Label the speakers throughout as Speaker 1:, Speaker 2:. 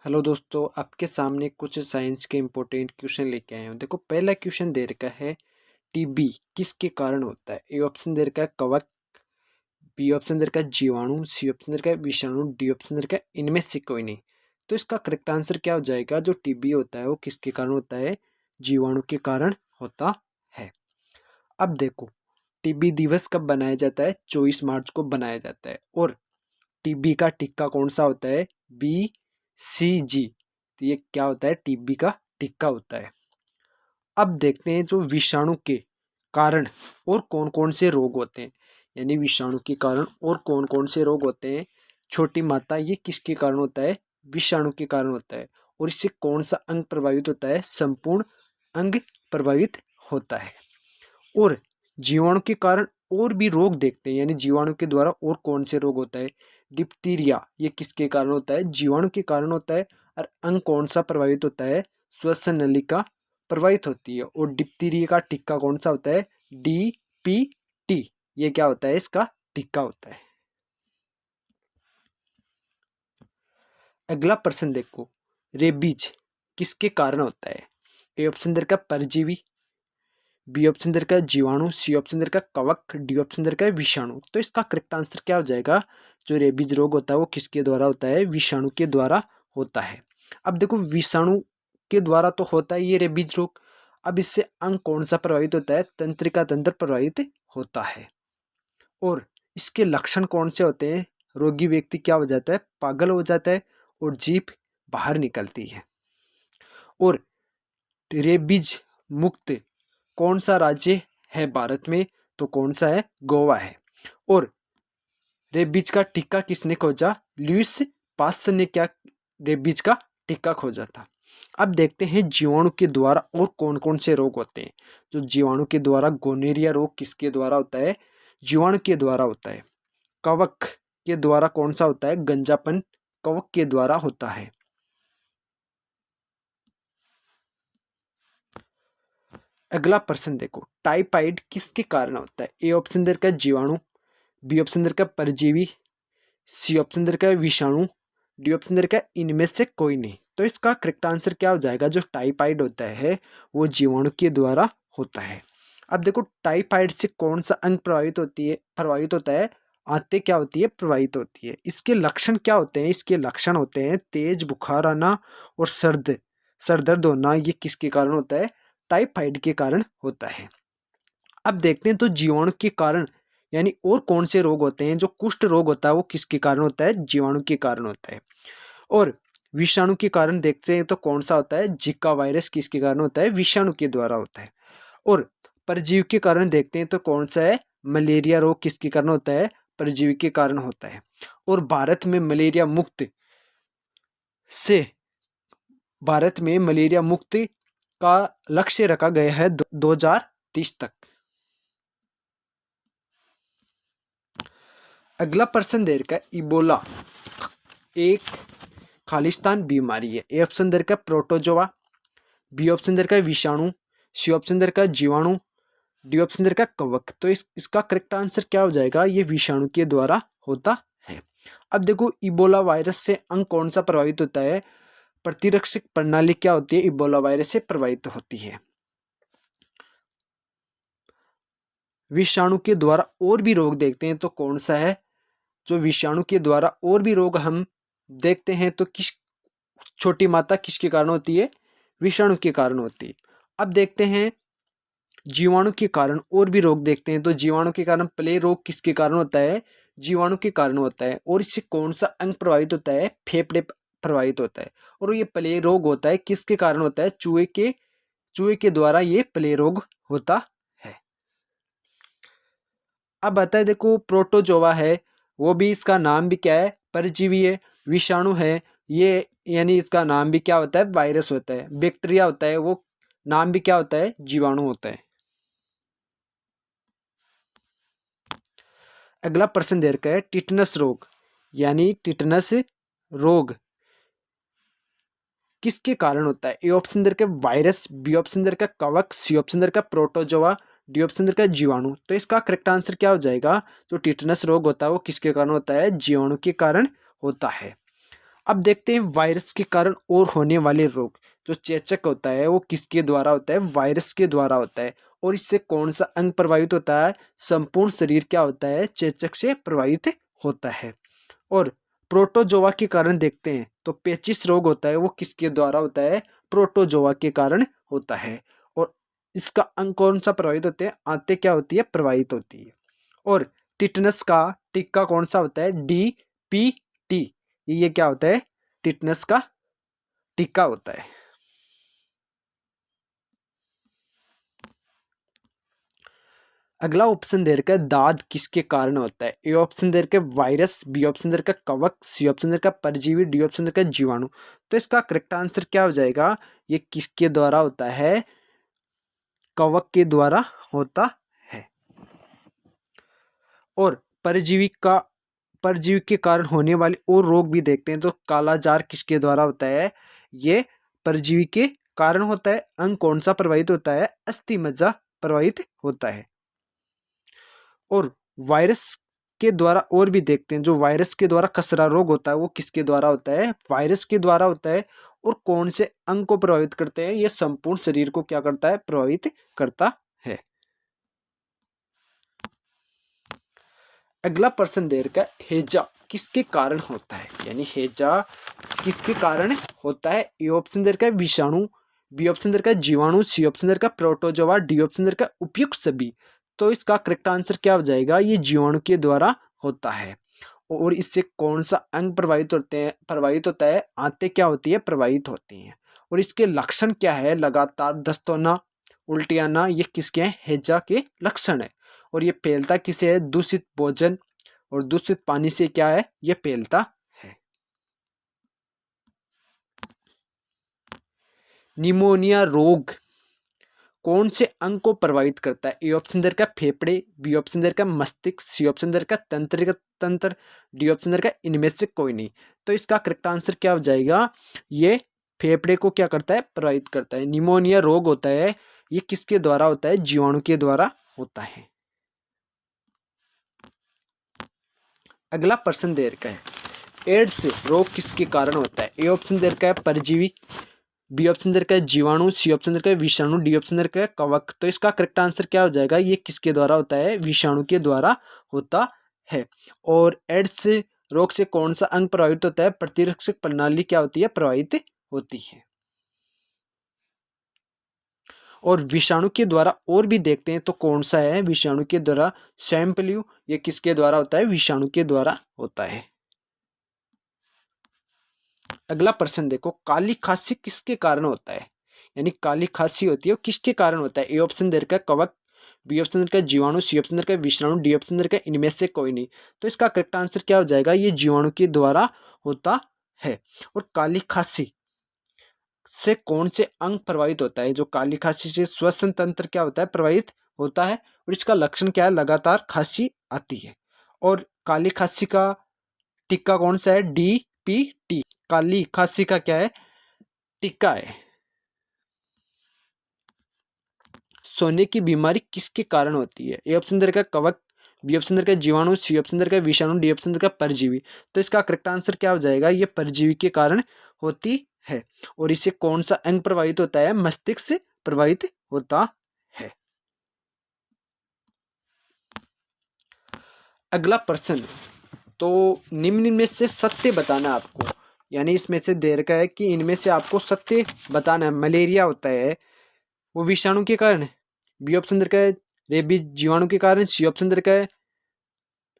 Speaker 1: Hello दोस्तों, आपके सामने कुछ साइंस के इम्पोर्टेंट क्वेश्चन लेके आए हूँ। देखो, पहला क्वेश्चन दे रखा है टीबी किसके कारण होता है। ए ऑप्शन दे रखा है कवक, बी ऑप्शन दे रखा है जीवाणु, सी ऑप्शन दे रखा है विषाणु, डी ऑप्शन दे रखा है इनमें से कोई नहीं। तो इसका करेक्ट आंसर क्या हो जाएगा? जो टीबी होता है वो किसके कारण होता है? जीवाणु के कारण होता है। अब देखो, टीबी दिवस कब बनाया जाता है? 24 मार्च को बनाया जाता है। और टीबी का टीका कौन सा होता है? BCG। तो ये क्या होता है? टीबी का टीका होता है। अब देखते हैं जो विषाणु के कारण और कौन कौन से रोग होते हैं, यानी विषाणु के कारण और कौन कौन से रोग होते हैं। छोटी माता, ये किसके कारण होता है? विषाणु के कारण होता है। और इससे कौन सा अंग प्रभावित होता है? संपूर्ण अंग प्रभावित होता है। और जीवाणु के कारण और भी रोग देखते हैं, यानी जीवाणु के द्वारा और कौन से रोग होता है। डिप्थीरिया, ये किसके कारण होता है? जीवाणु के कारण होता है। और अंग कौन सा प्रभावित होता है? श्वसन नलिका प्रभावित होती है। और डिप्थीरिया का टीका कौन सा होता है? DPT। ये क्या होता है? इसका टीका होता है। अगला प्रश्न देखो, रेबीज किसके कारण होता है? ए ऑप्शन दे का परजीवी, बी ऑप्शन दे रखा है जीवाणु, सी ऑप्शन दे रखा है कवक, डी ऑप्शन दे रखा है विषाणु। तो इसका करेक्ट आंसर क्या हो जाएगा? जो रेबीज रोग होता है वो किसके द्वारा होता है? विषाणु के द्वारा होता है। अब देखो, विषाणु के द्वारा तो होता है ये रेबीज रोग। अब इससे अंग कौन सा प्रभावित होता है? तंत्रिका तंत्र प्रभावित होता है। और इसके लक्षण कौन से होते हैं? रोगी व्यक्ति क्या हो जाता है? पागल हो जाता है और जीभ बाहर निकलती है। और रेबीज मुक्त कौन सा राज्य है भारत में? तो कौन सा है? गोवा है। और रेबीज का टीका किसने खोजा? लुईस पास्चर ने क्या रेबीज का टीका खोजा था। अब देखते हैं जीवाणु के द्वारा और कौन कौन से रोग होते हैं। जो जीवाणु के द्वारा, गोनेरिया रोग किसके द्वारा होता है? जीवाणु के द्वारा होता है। कवक के द्वारा कौन सा होता है? गंजापन कवक के द्वारा होता है। अगला प्रश्न देखो, टाइफाइड किसके कारण होता है? ए ऑप्शन दे रखा है जीवाणु, बी ऑप्शन दे रखा है परजीवी, सी ऑप्शन दे रखा है विषाणु, डी ऑप्शन दे रखा है इनमें से कोई नहीं। तो इसका करेक्ट आंसर क्या हो जाएगा? जो टाइफाइड होता है वो जीवाणु के द्वारा होता है। अब देखो, टाइफाइड से कौन सा अंग प्रभावित होता है? आंतें क्या होती है? प्रभावित होती है। इसके लक्षण क्या होते हैं? इसके लक्षण होते हैं तेज बुखार आना और सर दर्द होना। ये किसके कारण होता है? टाइफाइड के कारण होता है। अब देखते हैं तो जीवाणु के कारण यानी और कौन से रोग होते हैं। जो कुष्ठ रोग होता है वो किसके कारण होता है? जीवाणु के कारण होता है। और विषाणु के कारण देखते हैं तो कौन सा होता है? जिका वायरस किसके कारण होता है? विषाणु के द्वारा होता है। और परजीवी के कारण देखते हैं तो कौन सा है? मलेरिया रोग किसके कारण होता है? परजीवी के कारण होता है। और भारत में मलेरिया मुक्त का लक्ष्य रखा गया है 2030 तक। अगला प्रश्न दे रखा है, इबोला एक खालिस्तान बीमारी है। ए ऑप्शन दे रखा है प्रोटोजोआ, बी ऑप्शन दे रखा है विषाणु, सी ऑप्शन दे रखा है जीवाणु, डी ऑप्शन दे रखा है कवक। तो इसका करेक्ट आंसर क्या हो जाएगा? ये विषाणु के द्वारा होता है। अब देखो, इबोला वायरस से अंग कौन सा प्रभावित होता है? प्रतिरक्षक प्रणाली क्या होती है? इबोला वायरस से प्रभावित होती है। विषाणु के द्वारा और भी रोग देखते हैं तो कौन सा है? जो विषाणु के द्वारा और भी रोग हम देखते हैं तो किस छोटी माता किसके कारण होती है? विषाणु के कारण होती है। अब देखते हैं जीवाणु के कारण और भी रोग देखते हैं तो जीवाणु के कारण प्ले रोग किसके कारण होता है? जीवाणु के कारण होता है। और इससे कौन सा अंग प्रभावित होता है? फेफड़े प्रभावित होता है। और ये प्ले रोग होता है किसके कारण होता है? चूहे के द्वारा ये प्ले रोग होता है। अब आता है, देखो, प्रोटोजोआ है, वो भी इसका नाम भी क्या है? परजीवी है। विषाणु है, ये यानी इसका नाम भी क्या होता है? वायरस होता है। बैक्टीरिया होता है, वो नाम भी क्या होता है? जीवाणु होता है। अगला प्रश्न दे रखा है, टिटनस रोग यानी टिटनस रोग किसके कारण होता है? ए ऑप्शन दे रखा है वायरस, बी ऑप्शन दे रखा है कवक, सी ऑप्शन दे रखा है प्रोटोजोआ, डी ऑप्शन दे रखा है जीवाणु। तो इसका करेक्ट आंसर क्या हो जाएगा? जो टिटनस रोग होता है वो किसके कारण होता है? जीवाणु के कारण होता है। अब देखते हैं वायरस के कारण और होने वाले रोग। जो चेचक होता है वो किसके द्वारा होता है? वायरस के द्वारा होता है। और इससे कौन सा अंग प्रभावित होता है? संपूर्ण शरीर क्या होता है? चेचक से प्रभावित होता है। और प्रोटोजोआ के कारण देखते हैं तो पेचिस रोग होता है वो किसके द्वारा होता है? प्रोटोजोआ के कारण होता है। और इसका अंग कौन सा प्रभावित होते हैं? आंतें क्या होती है? प्रभावित होती है। और टिटनस का टीका कौन सा होता है? DPT। ये क्या होता है? टिटनस का टीका होता है। अगला ऑप्शन दे रखा है दाद किसके कारण होता है? ए ऑप्शन दे रखा है वायरस, बी ऑप्शन दे रखा है कवक, सी ऑप्शन दे रखा है परजीवी, डी ऑप्शन दे रखा है जीवाणु। तो इसका करेक्ट आंसर क्या हो जाएगा? ये किसके द्वारा होता है? कवक के द्वारा होता है। और परजीवी के कारण होने वाले और रोग भी देखते हैं तो कालाजार किसके द्वारा होता है? ये परजीवी के कारण होता है। अंग कौन सा प्रभावित होता है? अस्थि मज्जा प्रभावित होता है। और वायरस के द्वारा और भी देखते हैं, जो वायरस के द्वारा खसरा रोग होता है वो किसके द्वारा होता है? वायरस के द्वारा होता है। और कौन से अंग को प्रभावित करते हैं? ये संपूर्ण शरीर को क्या करता है? प्रभावित करता है। अगला प्रश्न दे रखा है हैजा किसके कारण होता है? यानी हैजा किसके कारण होता है? ए ऑप्शन दे रखा है विषाणु, बी ऑप्शन दे रखा है जीवाणु, सी ऑप्शन दे रखा है प्रोटोजोआ, डी ऑप्शन दे रखा है उपयुक्त सभी। तो इसका करेक्ट आंसर क्या हो जाएगा? ये जीवाणु के द्वारा होता है। और इससे कौन सा अंग प्रभावित होता है? आंतें क्या होती है? प्रभावित होती हैं। और इसके लक्षण क्या है? लगातार दस्त होना, उल्टी आना, ये किसके हैं? हैजा के लक्षण है। और ये फैलता किसे है? दूषित भोजन और दूषित पानी से क्या है? ये फैलता है। निमोनिया रोग कौन से अंग को प्रभावित करता है? ए ऑप्शन दे रखा है फेफड़े, बी ऑप्शन दे रखा है मस्तिष्क, सी ऑप्शन दे रखा है तंत्रिका तंत्र, डी ऑप्शन दे रखा है इनमें से कोई नहीं। तो इसका करेक्ट आंसर क्या हो जाएगा? ये फेफड़े को क्या करता है? प्रभावित करता है। निमोनिया रोग होता है ये किसके द्वारा होता है? जीवाणु के द्वारा होता है। अगला प्रश्न दे रखा है एड्स रोग किसके कारण होता है? ए ऑप्शन दे रखा है परजीवी, बी ऑप्शन दे रखा है जीवाणु, सी ऑप्शन दे रखा है विषाणु, डी ऑप्शन दे रखा है कवक। तो इसका करेक्ट आंसर क्या हो जाएगा? ये किसके द्वारा होता है? विषाणु के द्वारा होता है। और एड्स रोग से कौन सा अंग प्रभावित होता है? प्रतिरक्षक प्रणाली क्या होती है? प्रभावित होती है। और विषाणु के द्वारा और भी देखते हैं तो कौन सा है? विषाणु के द्वारा स्वैन फ्लू, ये किसके द्वारा होता है? विषाणु के द्वारा होता है। अगला प्रश्न देखो काली खांसी किसके कारण होता है? यानी काली खांसी होती है वो किसके कारण होता है? ए ऑप्शन दे रखा है कवक, बी ऑप्शन दे रखा है जीवाणु, सी ऑप्शन दे रखा है विषाणु, डी ऑप्शन दे रखा है इनमें से कोई नहीं। तो इसका करेक्ट आंसर क्या हो जाएगा? ये जीवाणु के द्वारा होता है। और काली खांसी से कौन से अंग प्रभावित होता है? जो काली खांसी से श्वसन तंत्र क्या होता है? प्रभावित होता है। और इसका लक्षण क्या है? लगातार खांसी आती है। और काली खांसी का टीका कौन सा है? DPT। काली खांसी का क्या है? टीका है। सोने की बीमारी किसके कारण होती है? ए ऑप्शन दे रखा है कवक, बी ऑप्शन दे रखा है जीवाणु, सी ऑप्शन दे रखा है विषाणु, डी ऑप्शन दे रखा है परजीवी। तो इसका करेक्ट आंसर क्या हो जाएगा? ये परजीवी के कारण होती है। और इससे कौन सा अंग प्रभावित होता है? मस्तिष्क से प्रभावित होता है। अगला प्रश्न तो निम्न में से सत्य बताना है आपको। यानी इसमें से दे रखा है कि इनमें से आपको सत्य बताना है। मलेरिया होता है वो विषाणु के कारण, बी ऑप्शन दे रखा है रेबीज जीवाणु के कारण, सी ऑप्शन दे रखा है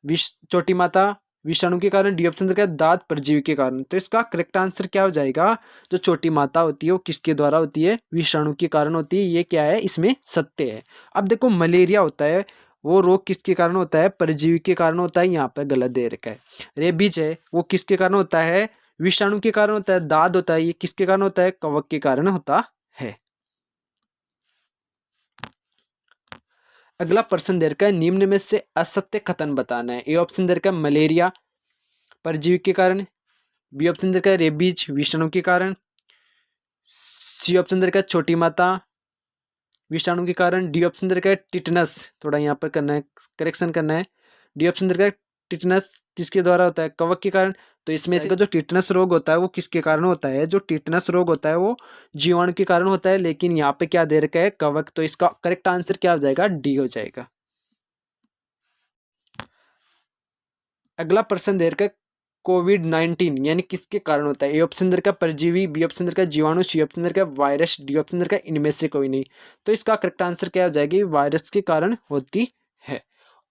Speaker 1: विष छोटी माता विषाणु के कारण, डी ऑप्शन दे रखा है दांत परजीवी के कारण। तो इसका करेक्ट आंसर क्या हो जाएगा? जो छोटी माता होती है वो किसके द्वारा होती है? विषाणु के कारण होती है। ये क्या है? इसमें सत्य है। अब देखो मलेरिया होता है वो रोग किसके कारण होता है? परजीवी के कारण होता है। यहाँ पर गलत दे रखा है। रेबीज है वो किसके कारण होता है? विषाणु के कारण होता है। दाद होता है ये किसके कारण होता है? कवक के कारण होता है। अगला प्रश्न दे रखा है निम्न में से असत्य कथन बताना है। ए ऑप्शन दे रखा है मलेरिया परजीवी के कारण, बी ऑप्शन दे रखा है रेबीज विषाणु के कारण, सी ऑप्शन दे रखा है छोटी माता विषाणु के कारण, डी ऑप्शन दे रखा है टिटनस, थोड़ा यहाँ पर करना है करेक्शन करना है, डी ऑप्शन दे रखा है टिटनस किसके द्वारा होता है? कवक के कारण। तो इसमें से जो टिटनस रोग होता है वो किसके कारण होता है? जो टिटनस रोग होता है वो जीवाणु के कारण होता है, लेकिन यहाँ पे क्या दे रखा है? कवक। तो इसका करेक्ट आंसर क्या हो जाएगा? डी हो जाएगा। अगला प्रश्न दे रखा है कोविड-19 यानी किसके कारण होता है? ए ऑप्शन दे रखा है परजीवी, बी ऑप्शन दे रखा है जीवाणु, सी ऑप्शन दे रखा है वायरस, डी ऑप्शन दे रखा है इनमें से कोई नहीं। तो इसका करेक्ट आंसर क्या हो जाएगी? वायरस के कारण होती है।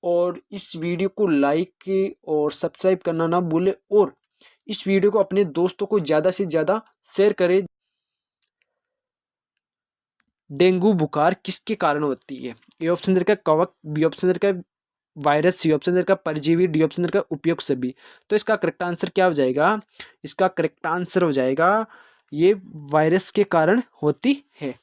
Speaker 1: और इस वीडियो को लाइक और सब्सक्राइब करना ना भूले, और इस वीडियो को अपने दोस्तों को ज्यादा से ज्यादा शेयर करें। डेंगू बुखार किसके कारण होती है? ए ऑप्शन दे रखा है कवक, बी ऑप्शन दे रखा है वायरस, सी ऑप्शन दे रखा है परजीवी, डी ऑप्शन दे रखा है उपयुक्त सभी। तो इसका करेक्ट आंसर क्या हो जाएगा? इसका करेक्ट आंसर हो जाएगा ये वायरस के कारण होती है।